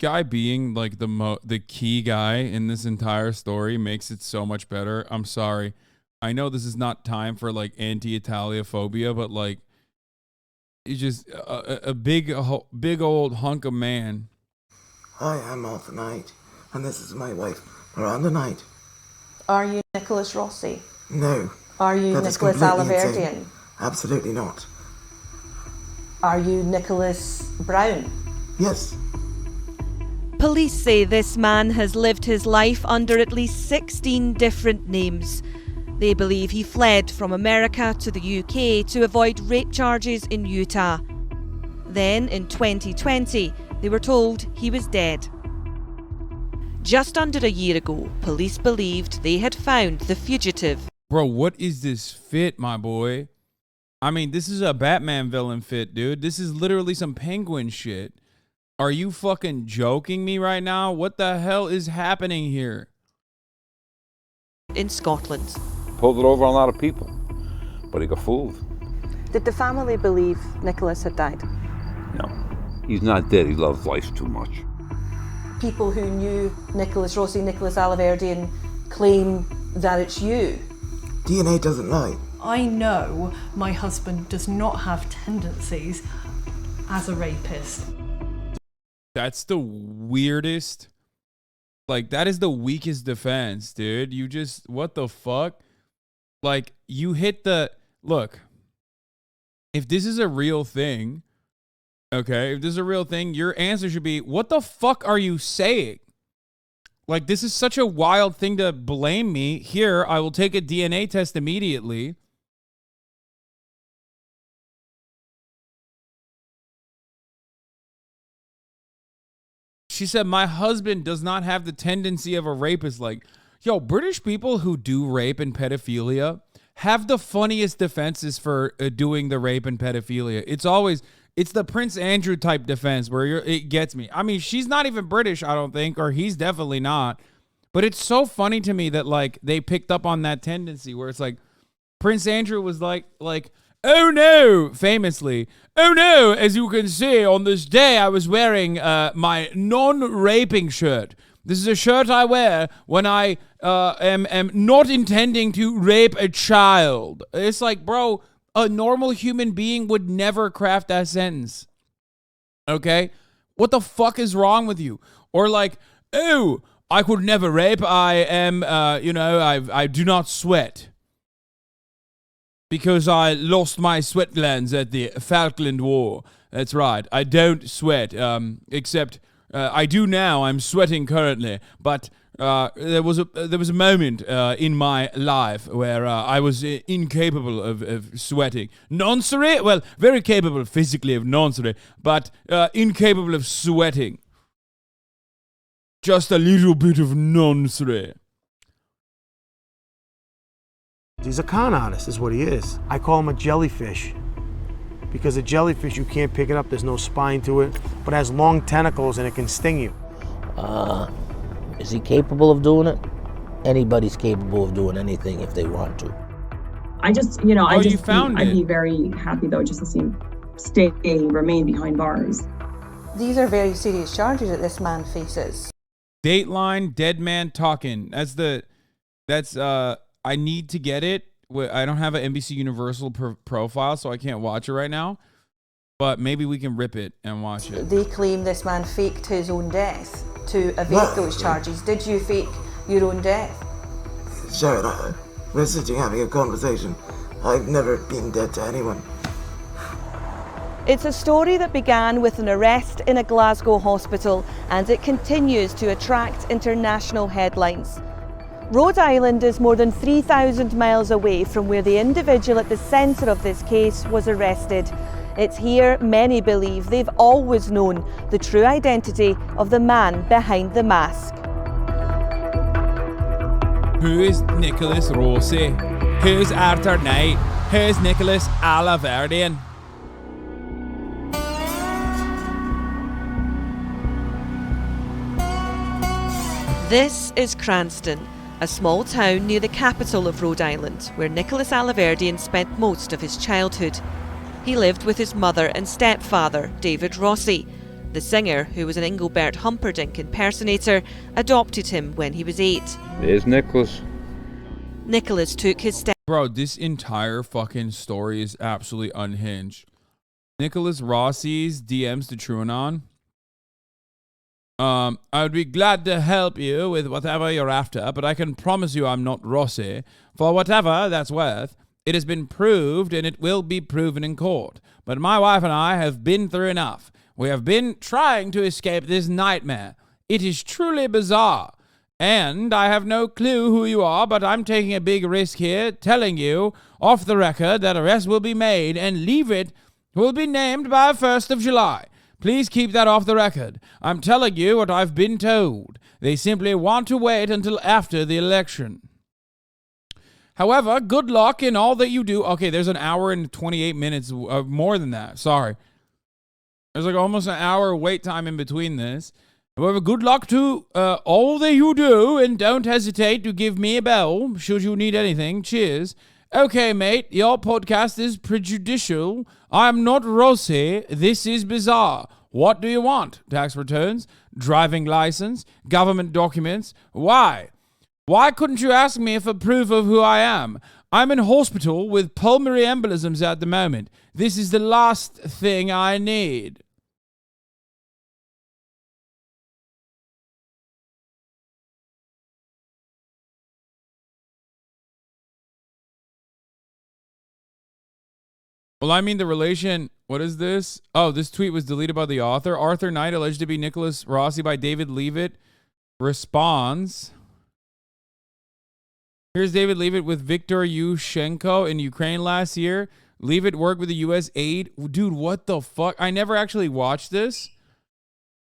guy being like the key guy in this entire story makes it so much better. I'm sorry. I know this is not time for like anti-Italiaphobia, but like he's just a big old hunk of man. Hi, I'm Arthur Knight, and this is my wife, Miranda Knight. Are you Nicholas Rossi? No. Are you Nicholas Alaverdian? Absolutely not. Are you Nicholas Brown? Yes. Police say this man has lived his life under at least 16 different names. They believe he fled from America to the UK to avoid rape charges in Utah. Then, in 2020, they were told he was dead. Just under a year ago, police believed they had found the fugitive. Bro, what is this fit, my boy? I mean, this is a Batman villain fit, dude. This is literally some Penguin shit. Are you fucking joking me right now? What the hell is happening here? In Scotland. Pulled it over on a lot of people, but he got fooled. Did the family believe Nicholas had died? No, he's not dead. He loves life too much. People who knew Nicholas Rossi, Nicholas Alaverdian, claim that it's you. DNA doesn't lie. I know my husband does not have tendencies as a rapist. That's the weirdest. Like, that is the weakest defense, dude. You just, what the fuck? Like, you hit the, look, if this is a real thing, okay, if this is a real thing, your answer should be, what the fuck are you saying? Like, this is such a wild thing to blame me. Here, I will take a DNA test immediately. She said, my husband does not have the tendency of a rapist. Like, yo, British people who do rape and pedophilia have the funniest defenses for doing the rape and pedophilia. It's the Prince Andrew type defense where it gets me. I mean, she's not even British, I don't think, or he's definitely not. But it's so funny to me that, like, they picked up on that tendency where it's like, Prince Andrew was like, oh no, famously, oh no, as you can see, on this day I was wearing my non-raping shirt. This is a shirt I wear when I am not intending to rape a child. It's like, bro, a normal human being would never craft that sentence. Okay? What the fuck is wrong with you? Or like, oh, I could never rape. I am, I do not sweat. Because I lost my sweat glands at the Falkland War. That's right. I don't sweat, except I do now. I'm sweating currently. But there was a moment in my life where I was incapable of sweating. Noncery? Well, very capable physically of noncery, but incapable of sweating. Just a little bit of noncery. He's a con artist, is what he is. I call him a jellyfish. Because a jellyfish, you can't pick it up, there's no spine to it, but it has long tentacles and it can sting you. Is he capable of doing it? Anybody's capable of doing anything if they want to. I'd be very happy though just to see him remain behind bars. These are very serious charges that this man faces. Dateline, dead man talking. I need to get it. I don't have an NBC Universal profile, so I can't watch it right now. But maybe we can rip it and watch it. They claim this man faked his own death to evade those charges. Did you fake your own death? Sharon, we're sitting having a conversation. I've never been dead to anyone. It's a story that began with an arrest in a Glasgow hospital, and it continues to attract international headlines. Rhode Island is more than 3,000 miles away from where the individual at the centre of this case was arrested. It's here many believe they've always known the true identity of the man behind the mask. Who is Nicholas Rossi? Who's Arthur Knight? Who's Nicholas Alaverdian? This is Cranston, a small town near the capital of Rhode Island, where Nicholas Alaverdian spent most of his childhood. He lived with his mother and stepfather, David Rossi. The singer, who was an Engelbert Humperdinck impersonator, adopted him when he was 8. There's Nicholas. Nicholas took his step. Bro, this entire fucking story is absolutely unhinged. Nicholas Rossi's DMs to TrueAnon. I would be glad to help you with whatever you're after, but I can promise you I'm not Rossi. For whatever that's worth, it has been proved and it will be proven in court. But my wife and I have been through enough. We have been trying to escape this nightmare. It is truly bizarre. And I have no clue who you are, but I'm taking a big risk here, telling you, off the record, that arrest will be made and Leave It will be named by 1st of July. Please keep that off the record. I'm telling you what I've been told. They simply want to wait until after the election. However, good luck in all that you do. Okay, there's an hour and 28 minutes, more than that. Sorry. There's like almost an hour wait time in between this. However, good luck to all that you do, and don't hesitate to give me a bell should you need anything. Cheers. Okay, mate, your podcast is prejudicial. I'm not Rossi. This is bizarre. What do you want? Tax returns, driving license, government documents. Why? Why couldn't you ask me for proof of who I am? I'm in hospital with pulmonary embolisms at the moment. This is the last thing I need. Well, I mean, the relation, what is this? Oh, this tweet was deleted by the author. Arthur Knight, alleged to be Nicholas Rossi by David Leavitt, responds. Here's David Leavitt with Viktor Yushchenko in Ukraine last year. Leavitt worked with the U.S. aid. Dude, what the fuck? I never actually watched this.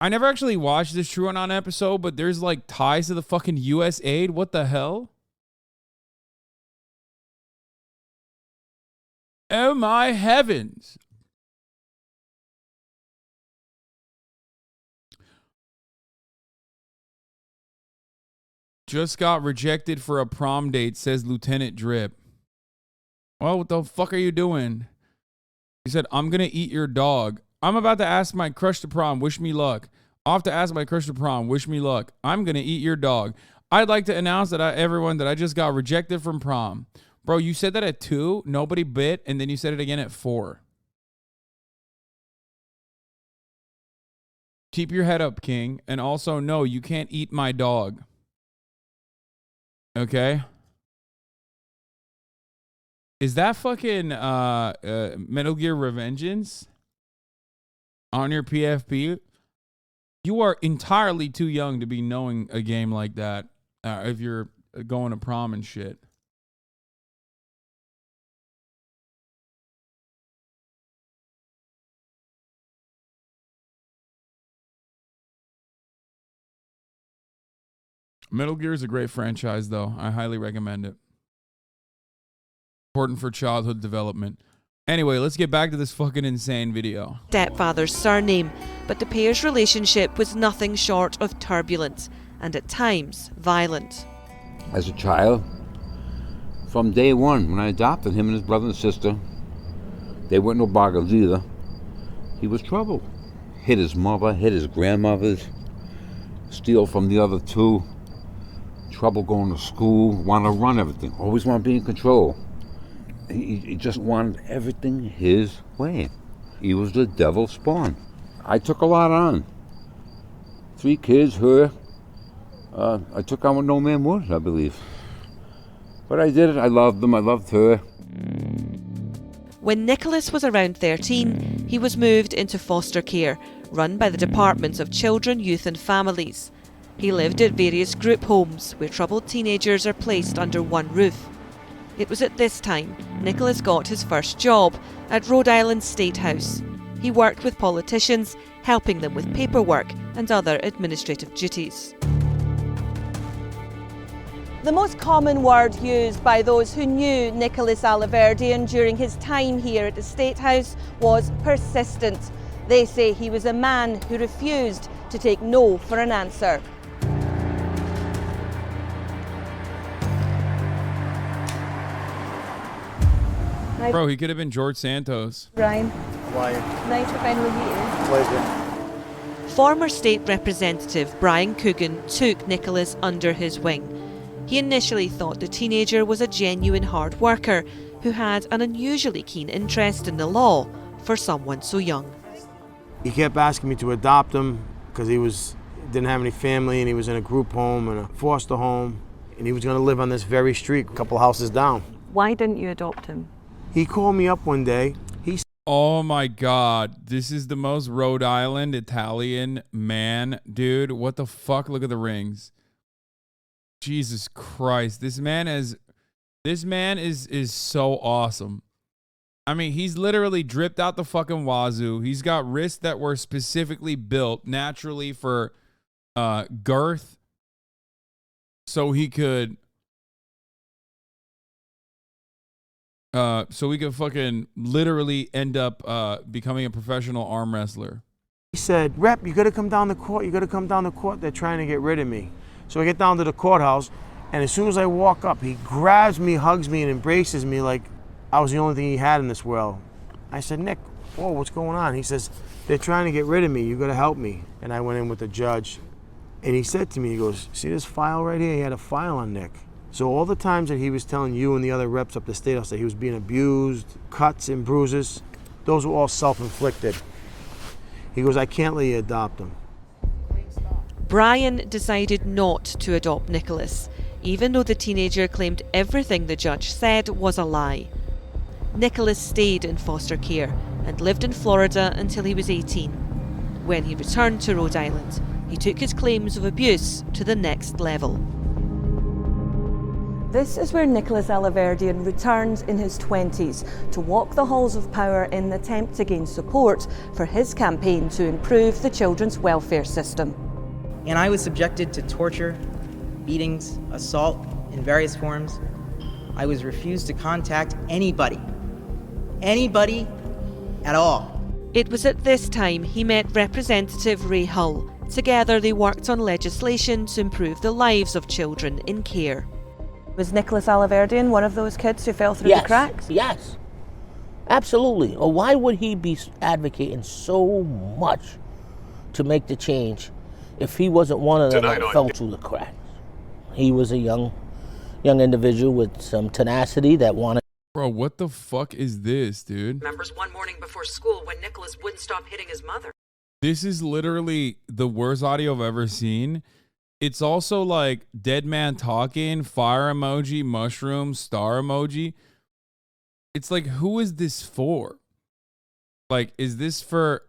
TrueAnon episode, but there's like ties to the fucking U.S. aid. What the hell? Oh my heavens. Just got rejected for a prom date, says Lieutenant Drip. Well, what the fuck are you doing? He said, I'm going to eat your dog. I'm about to ask my crush to prom. Wish me luck. Off to ask my crush to prom. Wish me luck. I'm going to eat your dog. I'd like to announce that everyone that I just got rejected from prom. Bro, you said that at 2, nobody bit, and then you said it again at 4. Keep your head up, King. And also, no, you can't eat my dog. Okay? Is that fucking Metal Gear Revengeance on your PFP? You are entirely too young to be knowing a game like that if you're going to prom and shit. Metal Gear is a great franchise, though. I highly recommend it. Important for childhood development. Anyway, let's get back to this fucking insane video. Stepfather's surname, but the pair's relationship was nothing short of turbulent and at times violent. As a child, from day one, when I adopted him and his brother and sister, they weren't no boggles either. He was trouble. Hit his mother, hit his grandmothers, steal from the other two. Trouble going to school, want to run everything, always want to be in control. He just wanted everything his way. He was the devil's spawn. I took a lot on. 3 kids, her. I took on what no man would, I believe. But I did it. I loved them. I loved her. When Nicholas was around 13, he was moved into foster care, run by the Department of Children, Youth and Families. He lived at various group homes where troubled teenagers are placed under one roof. It was at this time Nicholas got his first job at Rhode Island State House. He worked with politicians, helping them with paperwork and other administrative duties. The most common word used by those who knew Nicholas Alaverdian during his time here at the State House was persistent. They say he was a man who refused to take no for an answer. Bro, he could have been George Santos. Brian. Why? Nice to finally meet you. Pleasure. Former State Representative Brian Coogan took Nicholas under his wing. He initially thought the teenager was a genuine hard worker who had an unusually keen interest in the law for someone so young. He kept asking me to adopt him because didn't have any family and he was in a group home and a foster home, and he was going to live on this very street a couple houses down. Why didn't you adopt him? He called me up one day. Oh my God, this is the most Rhode Island Italian man, dude. What the fuck? Look at the rings. Jesus Christ, this man is so awesome. I mean, he's literally dripped out the fucking wazoo. He's got wrists that were specifically built naturally for girth, so he could fucking literally end up becoming a professional arm wrestler. He said, "Rep, you gotta come down to court. You gotta come down to court. They're trying to get rid of me." So I get down to the courthouse, and as soon as I walk up, he grabs me, hugs me, and embraces me like I was the only thing he had in this world. I said, "Nick, whoa, what's going on?" He says, "They're trying to get rid of me. You gotta help me." And I went in with the judge, and he said to me, he goes, "See this file right here?" He had a file on Nick. So all the times that he was telling you and the other reps up the state house that he was being abused, cuts and bruises, those were all self-inflicted. He goes, "I can't let you adopt him." Brian decided not to adopt Nicholas, even though the teenager claimed everything the judge said was a lie. Nicholas stayed in foster care and lived in Florida until he was 18. When he returned to Rhode Island, he took his claims of abuse to the next level. This is where Nicholas Alaverdian returns in his 20s to walk the halls of power in an attempt to gain support for his campaign to improve the children's welfare system. And I was subjected to torture, beatings, assault in various forms. I was refused to contact anybody at all. It was at this time he met Representative Ray Hull. Together they worked on legislation to improve the lives of children in care. Was Nicholas Alaverdian one of those kids who fell through the cracks? Yes, absolutely. Or why would he be advocating so much to make the change if he wasn't one of them that fell through the cracks? He was a young individual with some tenacity that wanted. Bro, what the fuck is this, dude? Members one morning before school when Nicholas wouldn't stop hitting his mother. This is literally the worst audio I've ever seen. It's also like dead man talking, fire emoji, mushroom, star emoji. It's like, who is this for? Like, is this for,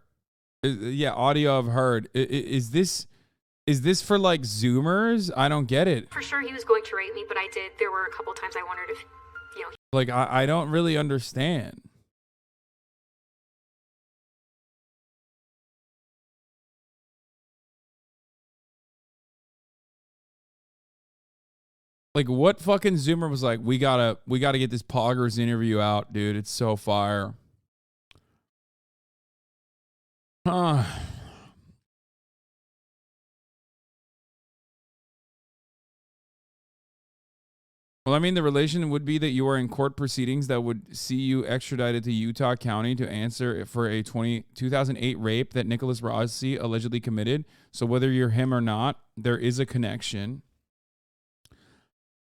yeah, audio I've heard. Is this for like Zoomers? I don't get it. For sure he was going to rape me, but I did. There were a couple times I wondered if, Like, I don't really understand. Like, what fucking Zoomer was like, we gotta get this Poggers interview out, dude. It's so fire. Huh. Well, I mean, the relation would be that you are in court proceedings that would see you extradited to Utah County to answer for a 2008 rape that Nicholas Rossi allegedly committed. So whether you're him or not, there is a connection.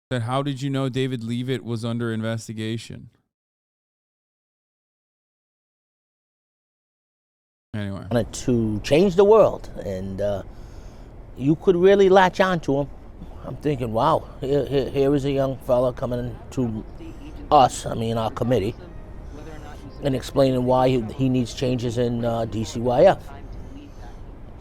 That how did you know David Leavitt was under investigation? Anyway. Wanted to change the world, and you could really latch on to him. I'm thinking, wow, here is a young fella coming to us, our committee, and explaining why he needs changes in DCYF.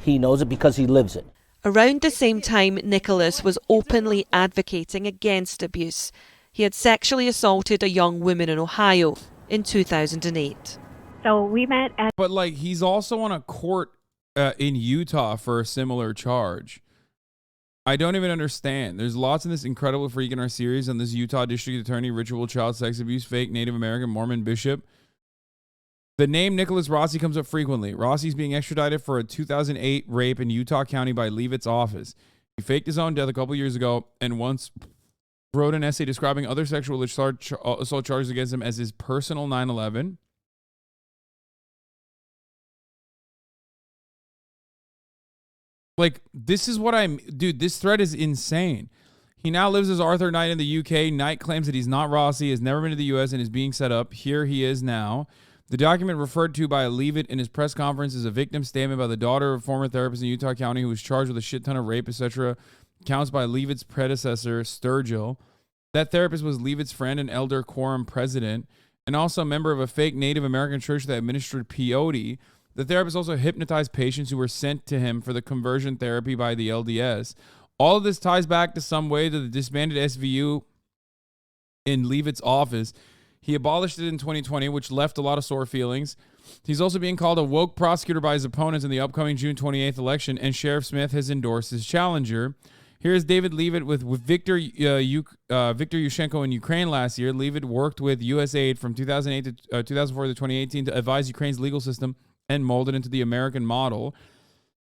He knows it because he lives it. Around the same time, Nicholas was openly advocating against abuse. He had sexually assaulted a young woman in Ohio in 2008. So we met at... But, like, he's also on a court in Utah for a similar charge. I don't even understand. There's lots in this incredible freak in our series on this Utah District Attorney, ritual child sex abuse, fake Native American Mormon bishop. The name Nicholas Rossi comes up frequently. Rossi's being extradited for a 2008 rape in Utah County by Leavitt's office. He faked his own death a couple years ago and once wrote an essay describing other sexual assault charges against him as his personal 9/11. Like, this is what dude, this thread is insane. He now lives as Arthur Knight in the UK. Knight claims that he's not Rossi, has never been to the US, and is being set up. Here he is now. The document referred to by Leavitt in his press conference is a victim statement by the daughter of a former therapist in Utah County who was charged with a shit ton of rape, etc. Counts by Leavitt's predecessor, Sturgill. That therapist was Leavitt's friend and elder quorum president, and also a member of a fake Native American church that administered peyote. The therapist also hypnotized patients who were sent to him for the conversion therapy by the LDS. All of this ties back to some way to the disbanded SVU in Leavitt's office. He abolished it in 2020, which left a lot of sore feelings. He's also being called a woke prosecutor by his opponents in the upcoming June 28th election, and Sheriff Smith has endorsed his challenger. Here's David Leavitt with Viktor Yushchenko in Ukraine last year. Leavitt worked with USAID from 2008 to 2004 to 2018 to advise Ukraine's legal system and mold it into the American model.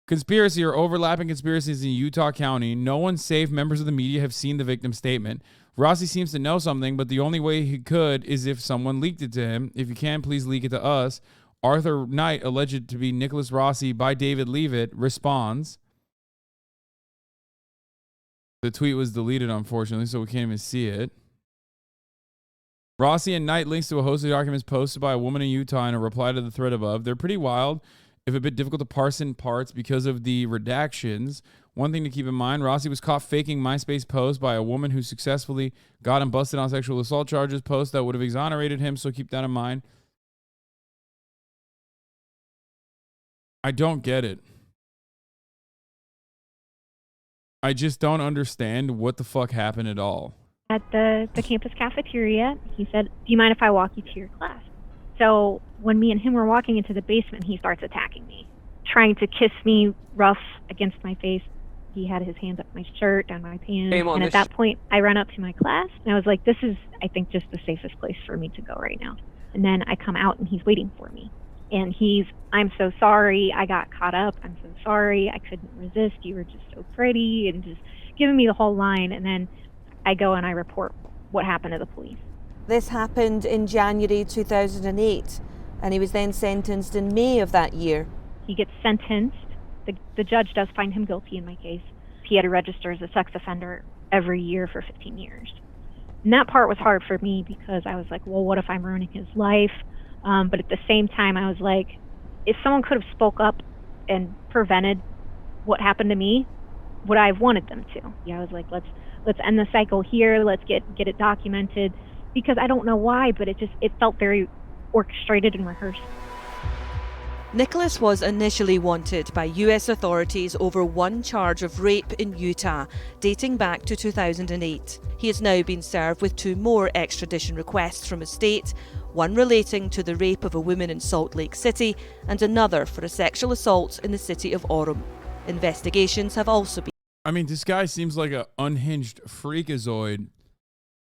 Conspiracy or overlapping conspiracies in Utah County. No one save members of the media have seen the victim statement. Rossi seems to know something, but the only way he could is if someone leaked it to him. If you can, please leak it to us. Arthur Knight, alleged to be Nicholas Rossi by David Leavitt, responds. The tweet was deleted, unfortunately, so we can't even see it. Rossi and Knight links to a host of documents posted by a woman in Utah in a reply to the thread above. They're pretty wild, if a bit difficult to parse in parts because of the redactions. One thing to keep in mind, Rossi was caught faking MySpace posts by a woman who successfully got him busted on sexual assault charges, posts that would have exonerated him, so keep that in mind. I don't get it. I just don't understand what the fuck happened at all. At the campus cafeteria, he said, "Do you mind if I walk you to your class?" So when me and him were walking into the basement, he starts attacking me, trying to kiss me rough against my face. He had his hands up my shirt, down my pants. And at that point, I ran up to my class, and I was like, this is, I think, just the safest place for me to go right now. And then I come out, and he's waiting for me. And I'm so sorry. I got caught up. I'm so sorry. I couldn't resist. You were just so pretty, and just giving me the whole line. And then I go and I report what happened to the police. This happened in January 2008, and he was then sentenced in May of that year. He gets sentenced. The judge does find him guilty in my case. He had to register as a sex offender every year for 15 years. And that part was hard for me because I was like, well, what if I'm ruining his life? But at the same time, I was like, if someone could have spoke up and prevented what happened to me, would I have wanted them to? Yeah, I was like, let's end the cycle here. Let's get it documented, because I don't know why, but it felt very orchestrated and rehearsed. Nicholas was initially wanted by US authorities over one charge of rape in Utah, dating back to 2008. He has now been served with 2 more extradition requests from his state, one relating to the rape of a woman in Salt Lake City and another for a sexual assault in the city of Orem. Investigations have also been... I mean, this guy seems like an unhinged freakazoid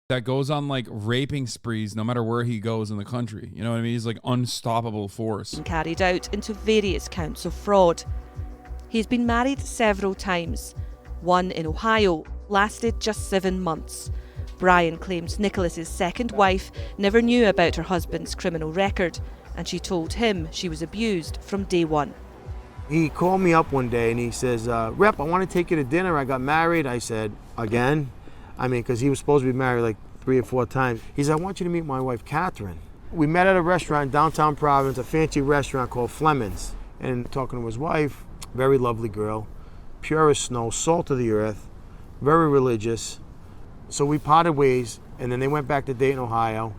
that goes on like raping sprees no matter where he goes in the country. You know what I mean? He's like unstoppable force. ...carried out into various counts of fraud. He's been married several times. One in Ohio lasted just 7 months. Brian claims Nicholas's second wife never knew about her husband's criminal record, and she told him she was abused from day one. He called me up one day and he says, Rep, I want to take you to dinner. I got married. I said, again? I mean, because he was supposed to be married like 3 or 4 times. He said, I want you to meet my wife, Catherine. We met at a restaurant in downtown Providence, a fancy restaurant called Fleming's. And talking to his wife, very lovely girl, pure as snow, salt of the earth, very religious. So we parted ways, and then they went back to Dayton, Ohio.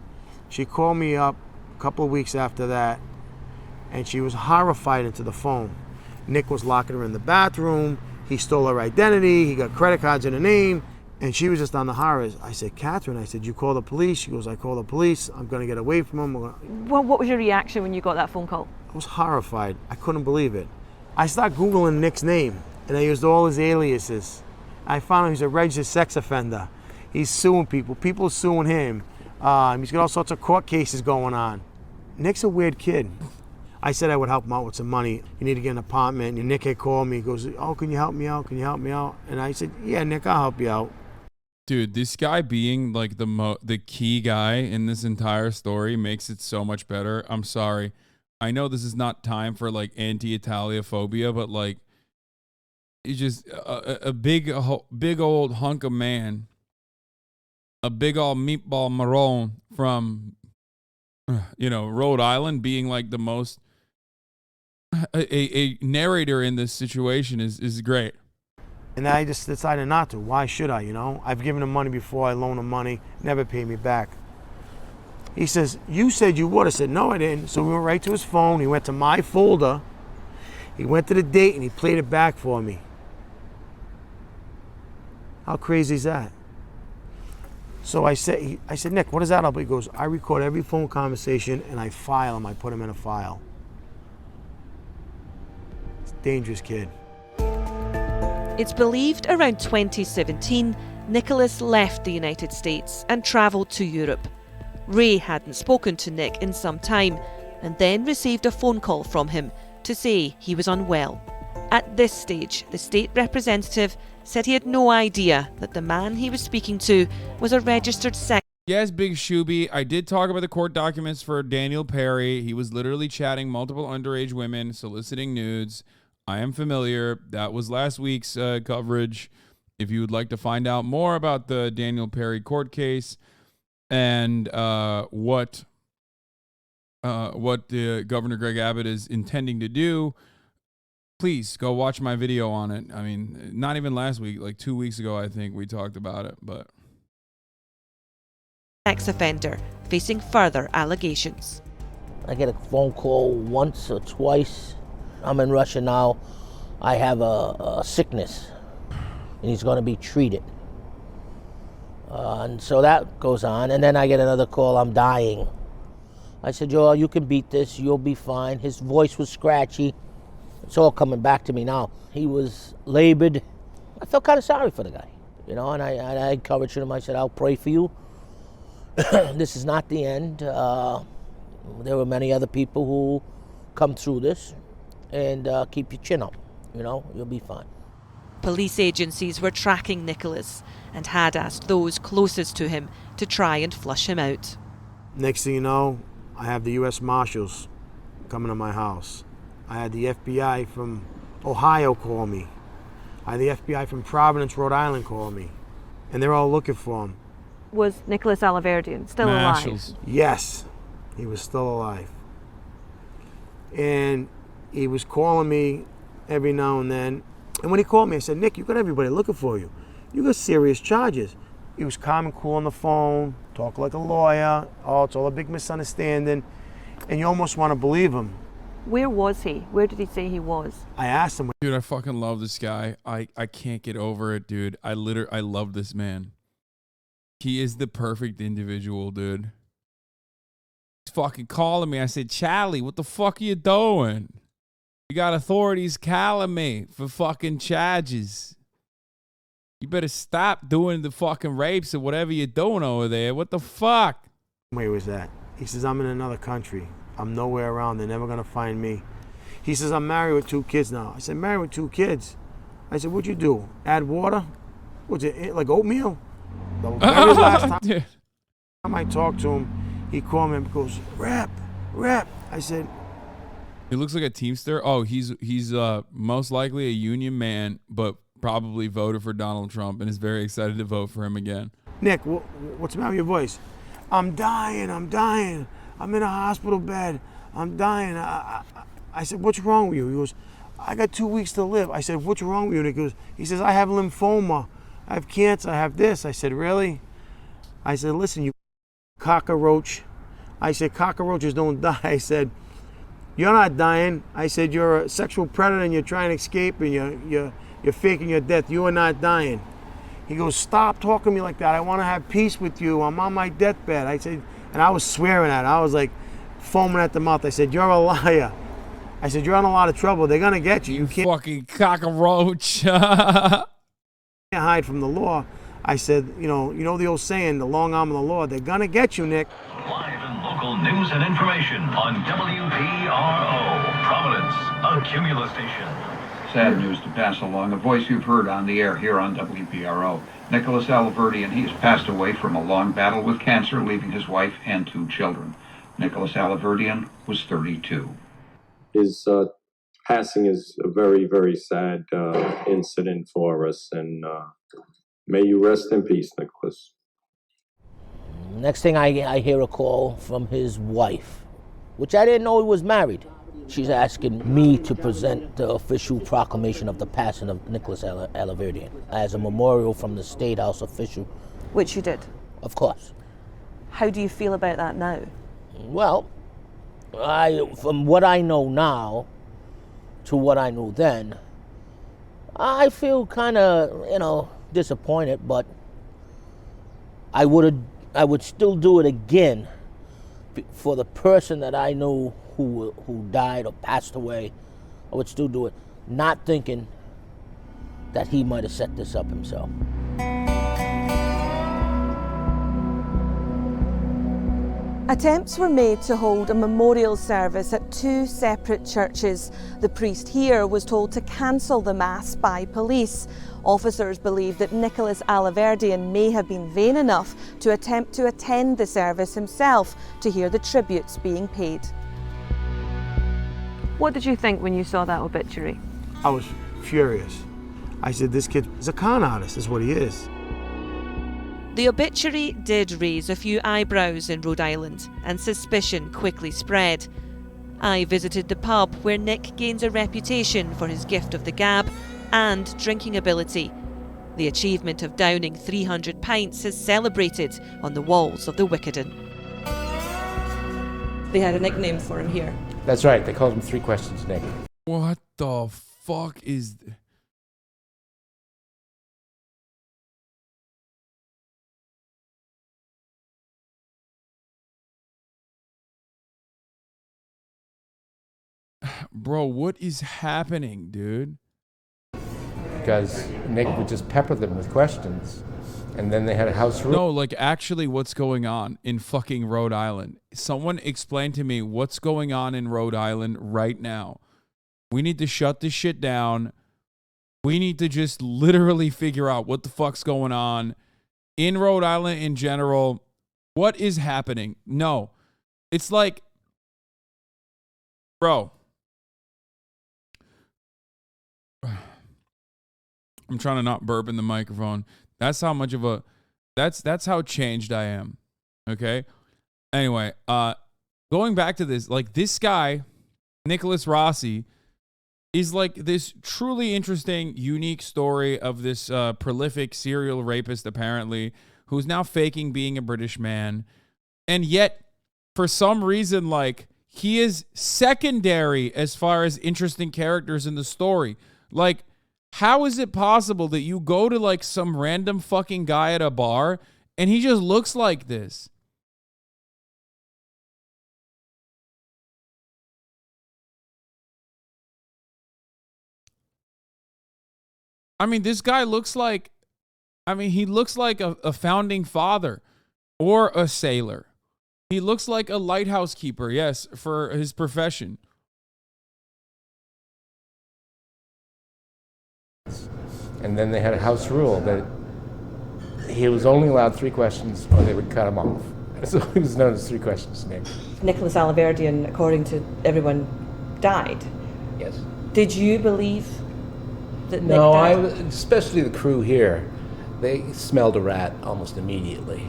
She called me up a couple of weeks after that, and she was horrified into the phone. Nick was locking her in the bathroom. He stole her identity. He got credit cards in her name. And she was just on the horrors. I said, Catherine, I said, you call the police? She goes, I call the police. I'm going to get away from him. Well, what was your reaction when you got that phone call? I was horrified. I couldn't believe it. I started Googling Nick's name, and I used all his aliases. I found out he's a registered sex offender. He's suing people. People are suing him. He's got all sorts of court cases going on. Nick's a weird kid. I said I would help him out with some money. You need to get an apartment. And Nick had called me. He goes, oh, can you help me out? Can you help me out? And I said, yeah, Nick, I'll help you out. Dude, this guy being like the key guy in this entire story makes it so much better. I'm sorry. I know this is not time for like anti-Italia phobia, but like He's just a big old hunk of man. A big old meatball marron from, Rhode Island, being like the most, a narrator in this situation is great. And I just decided not to. Why should I, I've given him money before. I loaned him money. Never paid me back. He says, you said you would. I said, no, I didn't. So we went right to his phone. He went to my folder. He went to the date and he played it back for me. How crazy is that? So I said, Nick, what is that about? He goes, I record every phone conversation and I file them. I put them in a file. It's a dangerous kid. It's believed around 2017, Nicholas left the United States and travelled to Europe. Ray hadn't spoken to Nick in some time and then received a phone call from him to say he was unwell. At this stage, the state representative said he had no idea that the man he was speaking to was a registered sex. Yes, Big Shooby, I did talk about the court documents for Daniel Perry. He was literally chatting multiple underage women, soliciting nudes. I am familiar. That was last week's coverage. If you would like to find out more about the Daniel Perry court case and what Governor Greg Abbott is intending to do, please go watch my video on it. I mean, not even last week, like 2 weeks ago, I think we talked about it. But ex-offender facing further allegations. I get a phone call once or twice. I'm in Russia now. I have a sickness, and he's going to be treated. And so that goes on. And then I get another call, I'm dying. I said, Joel, you can beat this. You'll be fine. His voice was scratchy. It's all coming back to me now. He was labored. I felt kind of sorry for the guy, and I encouraged him. I said, I'll pray for you. This is not the end. There were many other people who come through this, and keep your chin up. You'll be fine. Police agencies were tracking Nicholas and had asked those closest to him to try and flush him out. Next thing you know, I have the U.S. Marshals coming to my house. I had the FBI from Ohio call me. I had the FBI from Providence, Rhode Island call me. And they're all looking for him. Was Nicholas Alaverdian still alive? Yes, he was still alive. And he was calling me every now and then. And when he called me, I said, Nick, you got everybody looking for you. You got serious charges. He was calm and cool on the phone, talk like a lawyer. Oh, it's all a big misunderstanding. And you almost want to believe him. Where was he? Where did he say he was? I asked him. Dude, I fucking love this guy. I can't get over it, dude. I love this man. He is the perfect individual, dude. He's fucking calling me. I said, Charlie, what the fuck are you doing? You got authorities calling me for fucking charges. You better stop doing the fucking rapes or whatever you're doing over there. What the fuck? Where was that? He says, I'm in another country. I'm nowhere around. They're never going to find me. He says, I'm married with 2 kids now. I said, married with 2 kids? I said, what'd you do? Add water? What's it, like oatmeal? The very last time I talked to him, he called me and goes, rap. I said, he looks like a Teamster. Oh, he's most likely a union man, but probably voted for Donald Trump and is very excited to vote for him again. Nick, what's the matter with your voice? I'm dying. I'm in a hospital bed. I'm dying. I said, what's wrong with you? He goes, I got 2 weeks to live. I said, what's wrong with you? And he says, I have lymphoma. I have cancer. I have this. I said, really? I said, listen, you cockroach. I said, cockroaches don't die. I said, you're not dying. I said, you're a sexual predator and you're trying to escape and you're faking your death. You are not dying. He goes, stop talking to me like that. I want to have peace with you. I'm on my deathbed. I said, and I was swearing at it. I was like foaming at the mouth. I said, you're a liar. I said, you're in a lot of trouble. They're going to get you. You can't fucking cockroach. Can't hide from the law. I said, you know the old saying, the long arm of the law. They're going to get you, Nick. Live and local news and information on WPRO, Providence, a Cumulus station. Sad news to pass along. A voice you've heard on the air here on WPRO. Nicholas Alaverdian, he has passed away from a long battle with cancer, leaving his wife and 2 children. Nicholas Alaverdian was 32. His passing is a very, very sad incident for us, and may you rest in peace, Nicholas. Next thing I hear a call from his wife, which I didn't know he was married. She's asking me to present the official proclamation of the passing of Nicholas Alaverdian as a memorial from the State House official. Which you did? Of course. How do you feel about that now? Well, from what I know now to what I knew then, I feel kind of, disappointed, but I would still do it again for the person that I knew who died or passed away. I would still do it, not thinking that he might have set this up himself. Attempts were made to hold a memorial service at 2 separate churches. The priest here was told to cancel the mass by police. Officers believe that Nicholas Alaverdian may have been vain enough to attempt to attend the service himself to hear the tributes being paid. What did you think when you saw that obituary? I was furious. I said, this kid is a con artist, is what he is. The obituary did raise a few eyebrows in Rhode Island, and suspicion quickly spread. I visited the pub where Nick gains a reputation for his gift of the gab and drinking ability. The achievement of downing 300 pints is celebrated on the walls of the Wickeden. They had a nickname for him here. That's right, they called him 3 Questions Nick. What the fuck is... Bro, what is happening, dude? Because Nick would just pepper them with questions, and then they had a house rule. No, like actually what's going on in fucking Rhode Island? Someone explain to me what's going on in Rhode Island right now. We need to shut this shit down. We need to just literally figure out what the fuck's going on in Rhode Island in general. What is happening? No. It's like, bro, I'm trying to not burp in the microphone. That's how much of a that's how changed I am. Okay? Anyway, going back to this, like this guy, Nicholas Rossi, is like this truly interesting, unique story of this prolific serial rapist, apparently, who's now faking being a British man. And yet, for some reason, like, he is secondary as far as interesting characters in the story. Like, how is it possible that you go to like some random fucking guy at a bar and he just looks like this? I mean, this guy looks like, he looks like a founding father or a sailor. He looks like a lighthouse keeper, yes, for his profession. And then they had a house rule that he was only allowed 3 questions or they would cut him off. So he was known as 3 Questions Nick. Nicholas Alaverdian, according to everyone, died. Yes. Did you believe that Nick No, died? especially the crew here, they smelled a rat almost immediately.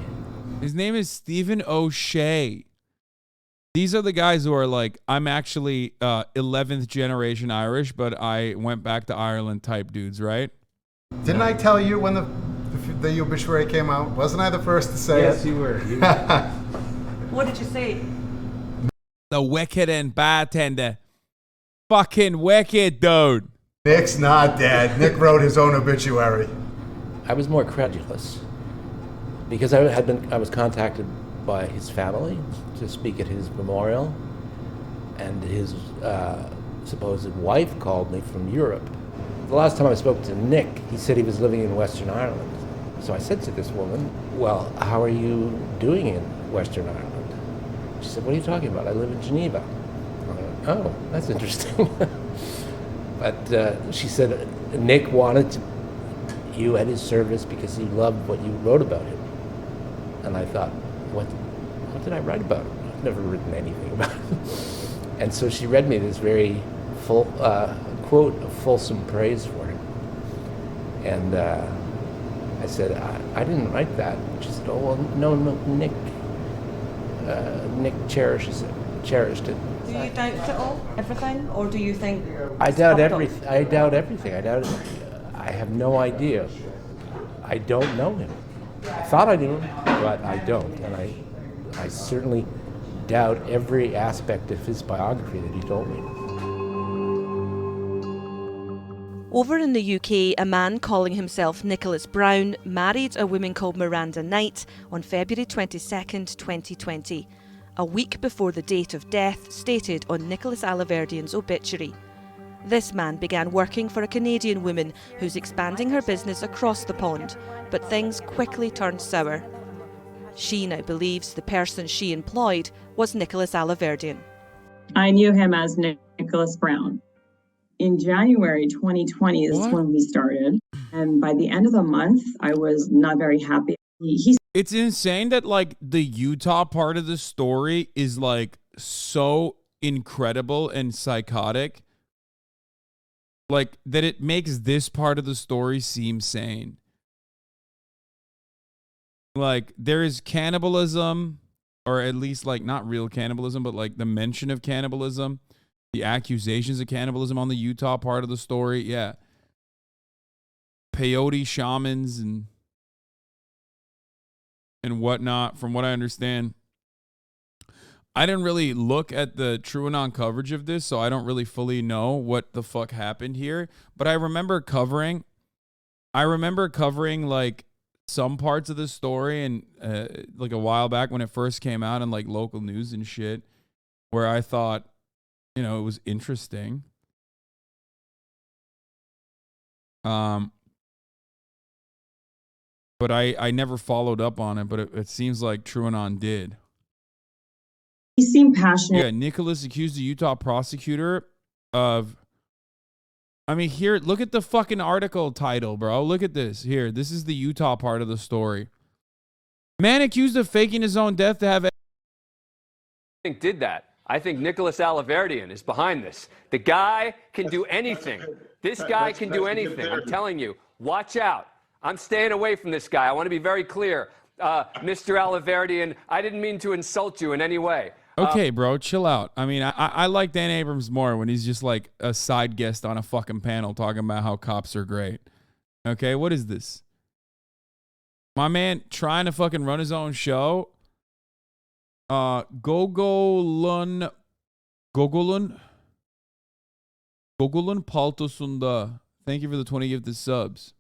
His name is Stephen O'Shea. These are the guys who are like, I'm actually 11th generation Irish, but I went back to Ireland type dudes, right? Didn't I tell you when the obituary came out? Wasn't I the first to say it? Yes, you were. What did you say? The wicked and bartender. Fucking wicked, dude. Nick's not dead. Nick wrote his own obituary. I was more credulous because I was contacted by his family to speak at his memorial, and his supposed wife called me from Europe. The last time I spoke to Nick, he said he was living in Western Ireland. So I said to this woman, well, how are you doing in Western Ireland? She said, what are you talking about? I live in Geneva. I went, oh, that's interesting. But she said, Nick wanted you at his service because he loved what you wrote about him. And I thought, what did I write about him? I've never written anything about him. And so she read me this very quote of fulsome praise for him. And I said, I didn't write that. She said, oh, well, no, Nick cherished it. Do you doubt it all, everything, or do you think? I doubt everything. I doubt everything. I have no idea. I don't know him. I thought I knew him, but I don't, and I certainly doubt every aspect of his biography that he told me. Over in the UK, a man calling himself Nicholas Brown married a woman called Miranda Knight on February 22nd, 2020, a week before the date of death stated on Nicholas Alaverdian's obituary. This man began working for a Canadian woman who's expanding her business across the pond, but things quickly turned sour. She now believes the person she employed was Nicholas Alaverdian. I knew him as Nicholas Brown. In January 2020 is when we started, and by the end of the month, I was not very happy. It's insane that like the Utah part of the story is like so incredible and psychotic, like that it makes this part of the story seem sane. Like there is cannibalism, or at least like not real cannibalism, but like the mention of cannibalism, the accusations of cannibalism on the Utah part of the story. Yeah. Peyote shamans and whatnot, from what I understand. I didn't really look at the TrueAnon coverage of this, so I don't really fully know what the fuck happened here. But I remember covering like some parts of the story and like a while back when it first came out in like local news and shit, where I thought, you know, it was interesting. But I never followed up on it, but it seems like TrueAnon did. He seemed passionate. Yeah, Nicholas accused the Utah prosecutor of... I mean, here, look at the fucking article title, bro. Look at this. Here, this is the Utah part of the story. Man accused of faking his own death to have... I think did that. I think Nicholas Alaverdian is behind this. The guy can do anything. This guy can do anything. I'm telling you, watch out. I'm staying away from this guy. I want to be very clear. Mr. Alaverdian, I didn't mean to insult you in any way. Okay, bro, chill out. I mean, I like Dan Abrams more when he's just like a side guest on a fucking panel talking about how cops are great. Okay, what is this? My man trying to fucking run his own show. Gogolun Paltosunda. Thank you for the 20 gifted subs.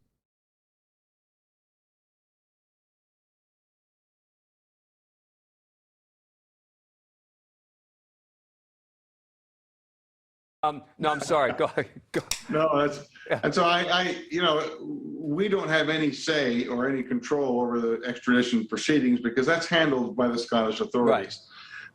No, I'm sorry. Go. No, and so I, you know, we don't have any say or any control over the extradition proceedings because that's handled by the Scottish authorities. Right.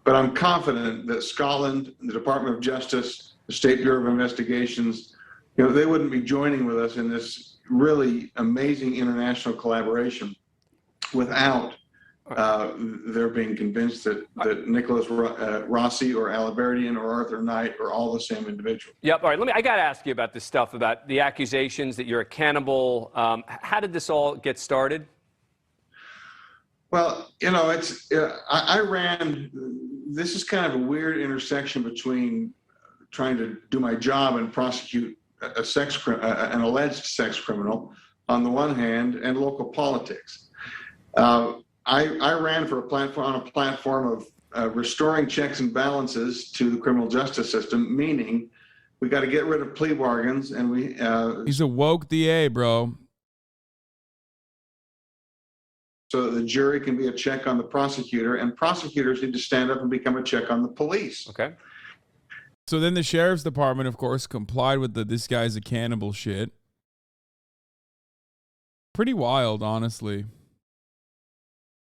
But I'm confident that Scotland, the Department of Justice, the State Bureau of Investigations, you know, they wouldn't be joining with us in this really amazing international collaboration without they're being convinced that Nicholas Rossi or Alaverdian or Arthur Knight are all the same individual. Yep. All right. I got to ask you about this stuff, about the accusations that you're a cannibal. How did this all get started? Well, you know, I ran. This is kind of a weird intersection between trying to do my job and prosecute an alleged sex criminal on the one hand, and local politics. I ran for a platform of restoring checks and balances to the criminal justice system, meaning we got to get rid of plea bargains, and we. He's a woke DA, bro. So that the jury can be a check on the prosecutor, and prosecutors need to stand up and become a check on the police. Okay. So then the sheriff's department, of course, complied with this guy's a cannibal shit. Pretty wild, honestly.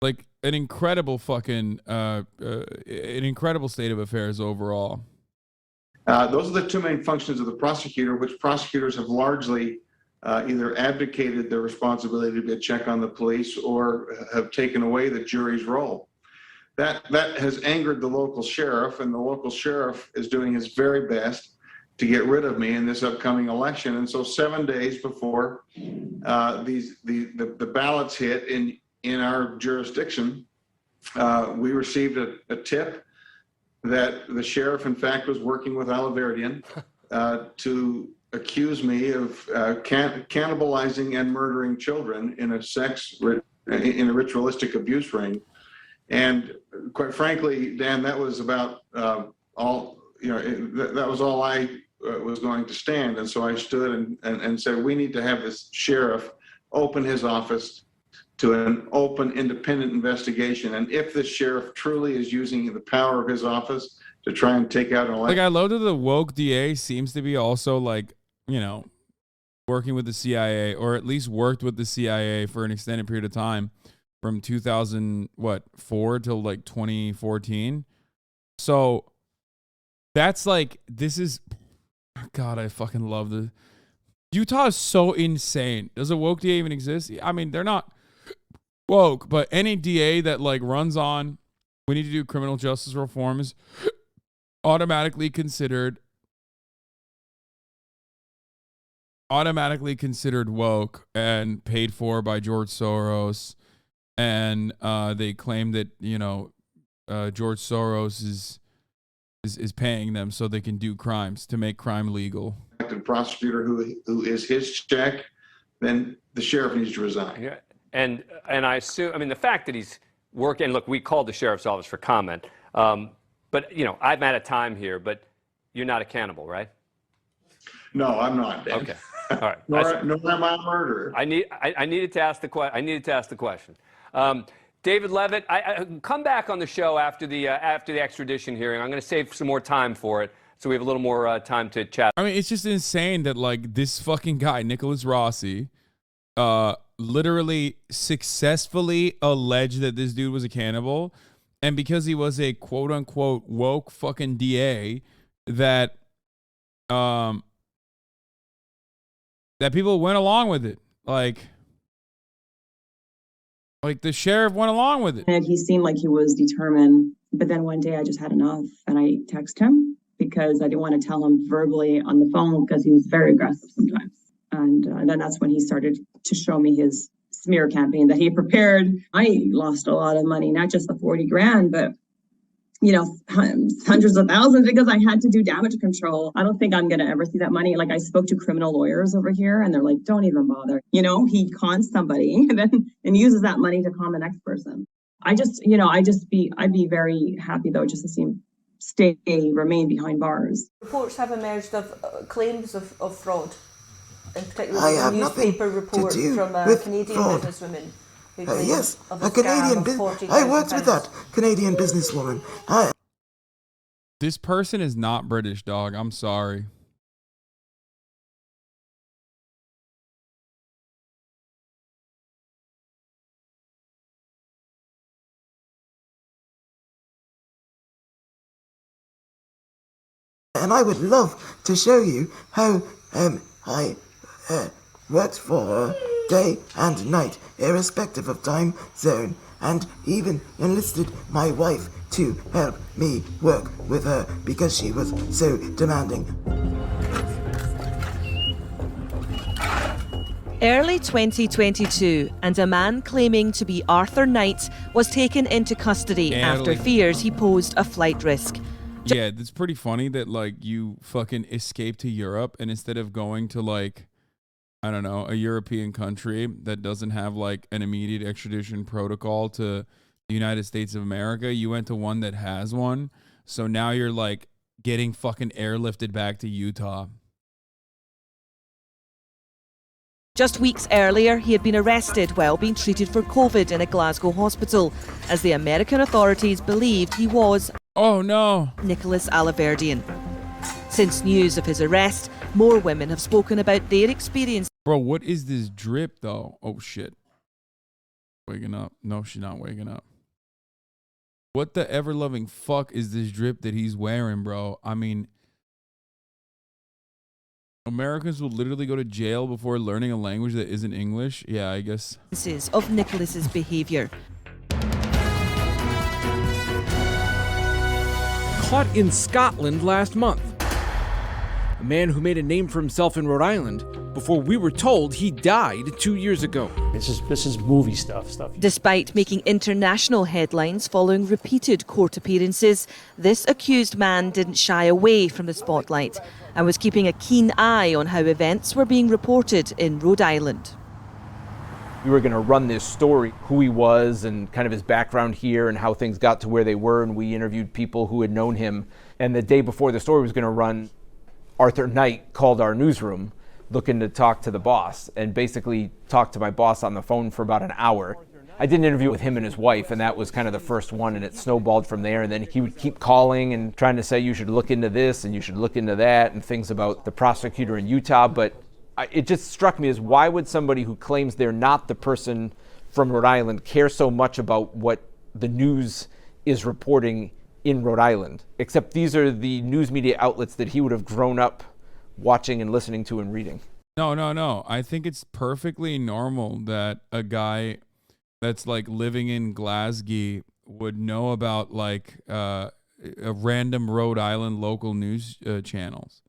Like an incredible fucking, an incredible state of affairs overall. Those are the two main functions of the prosecutor, which prosecutors have largely either abdicated their responsibility to be a check on the police or have taken away the jury's role. That has angered the local sheriff, and the local sheriff is doing his very best to get rid of me in this upcoming election. And so 7 days before the ballots hit in our jurisdiction, we received a tip that the sheriff, in fact, was working with Alaverdian to accuse me of cannibalizing and murdering children in a ritualistic abuse ring. And quite frankly, Dan, that was about all, that was all I was going to stand. And so I stood and said, we need to have this sheriff open his office to an open, independent investigation. And if this sheriff truly is using the power of his office to try and take out an election. Like, I love that the woke DA seems to be also, like, working with the CIA, or at least worked with the CIA for an extended period of time from 2004 till like 2014. So that's like, this is, God, I fucking love this. Utah is so insane. Does a woke DA even exist? I mean, they're not woke, but any DA that like runs on, we need to do criminal justice reforms, automatically considered woke and paid for by George Soros. And they claim that, George Soros is paying them so they can do crimes, to make crime legal. The prosecutor who is his check, then the sheriff needs to resign. Yeah. And I assume, the fact that he's working, look, we called the sheriff's office for comment, but, I'm out of time here, but you're not a cannibal, right? No, I'm not, Dan. Okay. All right. nor am I a murderer. I needed to ask the question. David Levitt, I come back on the show after the extradition hearing. I'm going to save some more time for it, so we have a little more time to chat. I mean, it's just insane that like this fucking guy, Nicholas Rossi, literally successfully alleged that this dude was a cannibal, and because he was a quote unquote woke fucking DA, that people went along with it. Like the sheriff went along with it. And he seemed like he was determined. But then one day I just had enough and I texted him because I didn't want to tell him verbally on the phone because he was very aggressive sometimes. And then that's when he started to show me his smear campaign that he prepared. I lost a lot of money, not just the 40 grand, but hundreds of thousands, because I had to do damage control. I don't think I'm going to ever see that money. Like, I spoke to criminal lawyers over here and they're like, don't even bother. He cons somebody and uses that money to con the next person. I'd be very happy though, just to see him remain behind bars. Reports have emerged of claims of fraud, in particular I a have newspaper report from a Canadian fraud. businesswoman. Yes, a Canadian business. I worked with that Canadian businesswoman. This person is not British, dog. I'm sorry. And I would love to show you how I worked for her day and night, irrespective of time zone, and even enlisted my wife to help me work with her because she was so demanding. Early 2022, and a man claiming to be Arthur Knight was taken into custody after fears he posed a flight risk. Yeah, it's pretty funny that like you fucking escape to Europe, and instead of going to like, I don't know, a European country that doesn't have like an immediate extradition protocol to the United States of America, you went to one that has one. So now you're like getting fucking airlifted back to Utah. Just weeks earlier, he had been arrested while being treated for COVID in a Glasgow hospital, as the American authorities believed he was Nicholas Alaverdian. Since news of his arrest, more women have spoken about their experience. Bro, what is this drip though? Oh shit. Waking up. No, she's not waking up. What the ever-loving fuck is this drip that he's wearing, bro? I mean, Americans will literally go to jail before learning a language that isn't English. Yeah, I guess. Of Nicholas's behaviour. Caught in Scotland last month. a man who made a name for himself in Rhode Island before we were told he died 2 years ago. This is movie stuff. Despite making international headlines following repeated court appearances, this accused man didn't shy away from the spotlight and was keeping a keen eye on how events were being reported in Rhode Island. We were going to run this story, who he was and kind of his background here and how things got to where they were, and we interviewed people who had known him. And the day before the story was going to run, Arthur Knight called our newsroom looking to talk to the boss and basically talked to my boss on the phone for about an hour. I did an interview with him and his wife, and that was kind of the first one, and it snowballed from there. And then he would keep calling and trying to say, you should look into this and you should look into that, and things about the prosecutor in Utah. But it just struck me as, why would somebody who claims they're not the person from Rhode Island care so much about what the news is reporting in Rhode Island? Except these are the news media outlets that he would have grown up watching and listening to and reading. No. I think it's perfectly normal that a guy that's like living in Glasgow would know about like a random Rhode Island local news channels.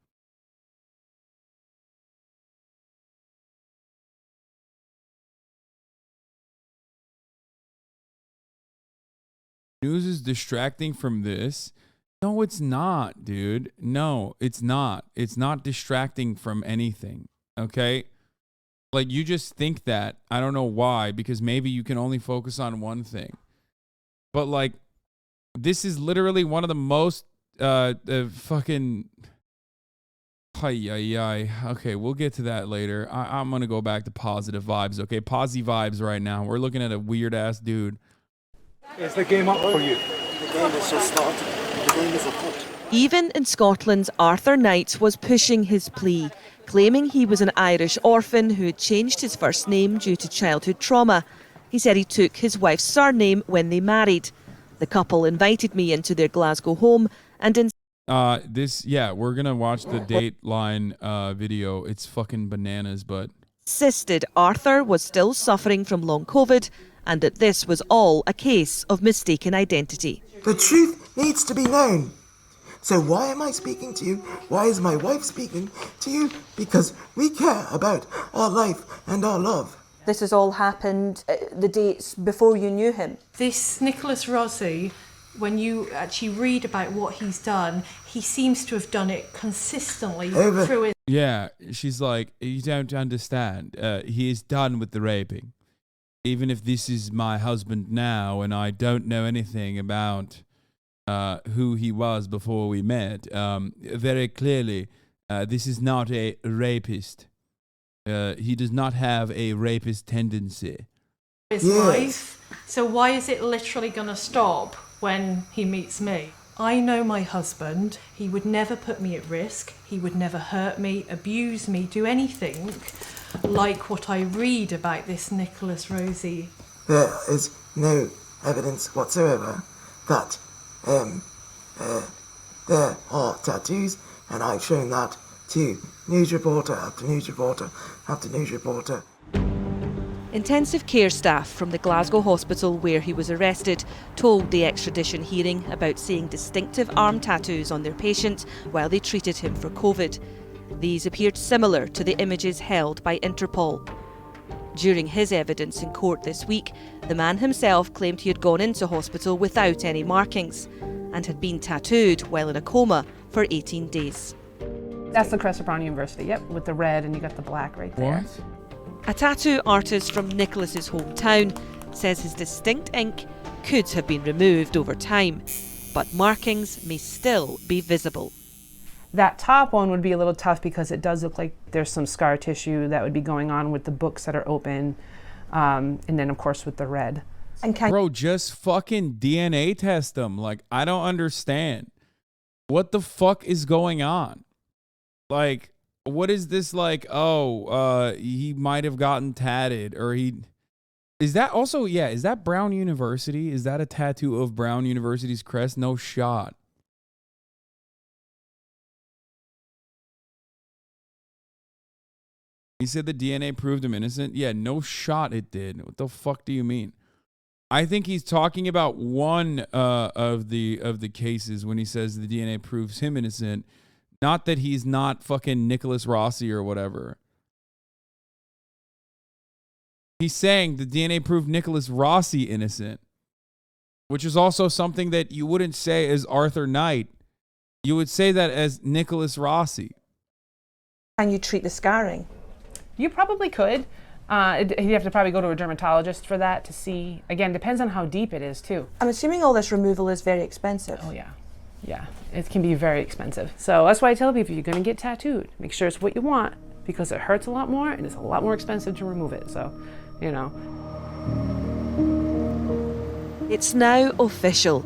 News is distracting from this. No, it's not, dude. No, it's not. It's not distracting from anything, okay? Like, you just think that. I don't know why, because maybe you can only focus on one thing. But, like, this is literally one of the most fucking... Okay, we'll get to that later. I'm going to go back to positive vibes, okay? Posy vibes right now. We're looking at a weird-ass dude. Is the game up for you? The game has just started. The game is afoot. Even in Scotland, Arthur Knight was pushing his plea, claiming he was an Irish orphan who had changed his first name due to childhood trauma. He said he took his wife's surname when they married. The couple invited me into their Glasgow home and we're gonna watch the Dateline video. It's fucking bananas, but insisted Arthur was still suffering from long COVID and that this was all a case of mistaken identity. The truth needs to be known. So why am I speaking to you? Why is my wife speaking to you? Because we care about our life and our love. This has all happened the dates before you knew him. This Nicholas Rossi, when you actually read about what he's done, he seems to have done it consistently through his... Yeah, she's like, you don't understand. He is done with the raping. Even if this is my husband now and I don't know anything about who he was before we met, very clearly, this is not a rapist. He does not have a rapist tendency. His life. So why is it literally going to stop when he meets me? I know my husband. He would never put me at risk. He would never hurt me, abuse me, do anything like what I read about this Nicholas Rossi. There is no evidence whatsoever that there are tattoos, and I've shown that to news reporter after news reporter after news reporter. Intensive care staff from the Glasgow hospital where he was arrested told the extradition hearing about seeing distinctive arm tattoos on their patient while they treated him for COVID. These appeared similar to the images held by Interpol. During his evidence in court this week, the man himself claimed he had gone into hospital without any markings and had been tattooed while in a coma for 18 days. That's the crest of Brown University, yep, with the red and you got the black right there. What? A tattoo artist from Nicholas's hometown says his distinct ink could have been removed over time, but markings may still be visible. That top one would be a little tough because it does look like there's some scar tissue that would be going on with the books that are open, and then of course with the red. Bro, just fucking DNA test them. Like, I don't understand. What the fuck is going on? Like, what is this like? Oh, he might have gotten tatted, or he... Is that also, is that Brown University? Is that a tattoo of Brown University's crest? No shot. He said the DNA proved him innocent. Yeah, no shot it did. What the fuck do you mean? I think he's talking about one of the cases when he says the DNA proves him innocent. Not that he's not fucking Nicholas Rossi or whatever. He's saying the DNA proved Nicholas Rossi innocent, which is also something that you wouldn't say as Arthur Knight. You would say that as Nicholas Rossi. Can you treat the scarring? You probably could. You'd have to probably go to a dermatologist for that to see. Again, depends on how deep it is too. I'm assuming all this removal is very expensive. Oh yeah. Yeah, it can be very expensive. So that's why I tell people, if you're gonna get tattooed, make sure it's what you want, because it hurts a lot more and it's a lot more expensive to remove it. So, you know. It's now official.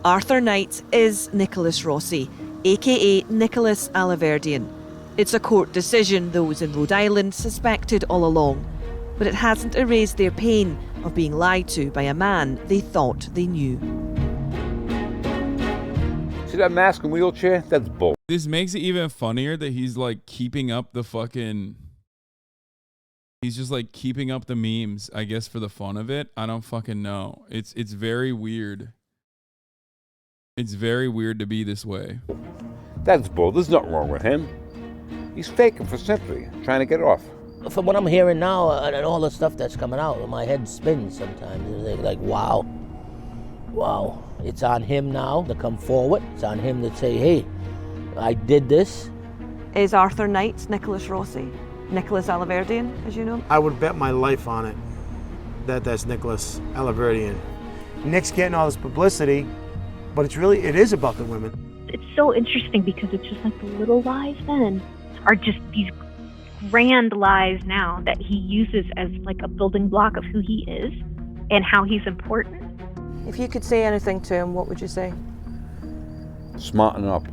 Arthur Knight is Nicholas Rossi, aka Nicholas Alaverdian. It's a court decision those in Rhode Island suspected all along, but it hasn't erased their pain of being lied to by a man they thought they knew. See that mask and wheelchair? That's bull. This makes it even funnier that he's like keeping up the fucking... He's just like keeping up the memes, I guess, for the fun of it. I don't fucking know. It's very weird. It's very weird to be this way. That's bull. There's nothing wrong with him. He's faking for sympathy, trying to get off. From what I'm hearing now and all the stuff that's coming out, my head spins sometimes. It's like, wow. Wow. It's on him now to come forward. It's on him to say, hey, I did this. Is Arthur Knight Nicholas Rossi? Nicholas Alaverdian, as you know? I would bet my life on it that that's Nicholas Alaverdian. Nick's getting all this publicity, but it is about the women. It's so interesting because it's just like the little lies then are just these grand lies now that he uses as like a building block of who he is and how he's important. If you could say anything to him, what would you say? Smarten up.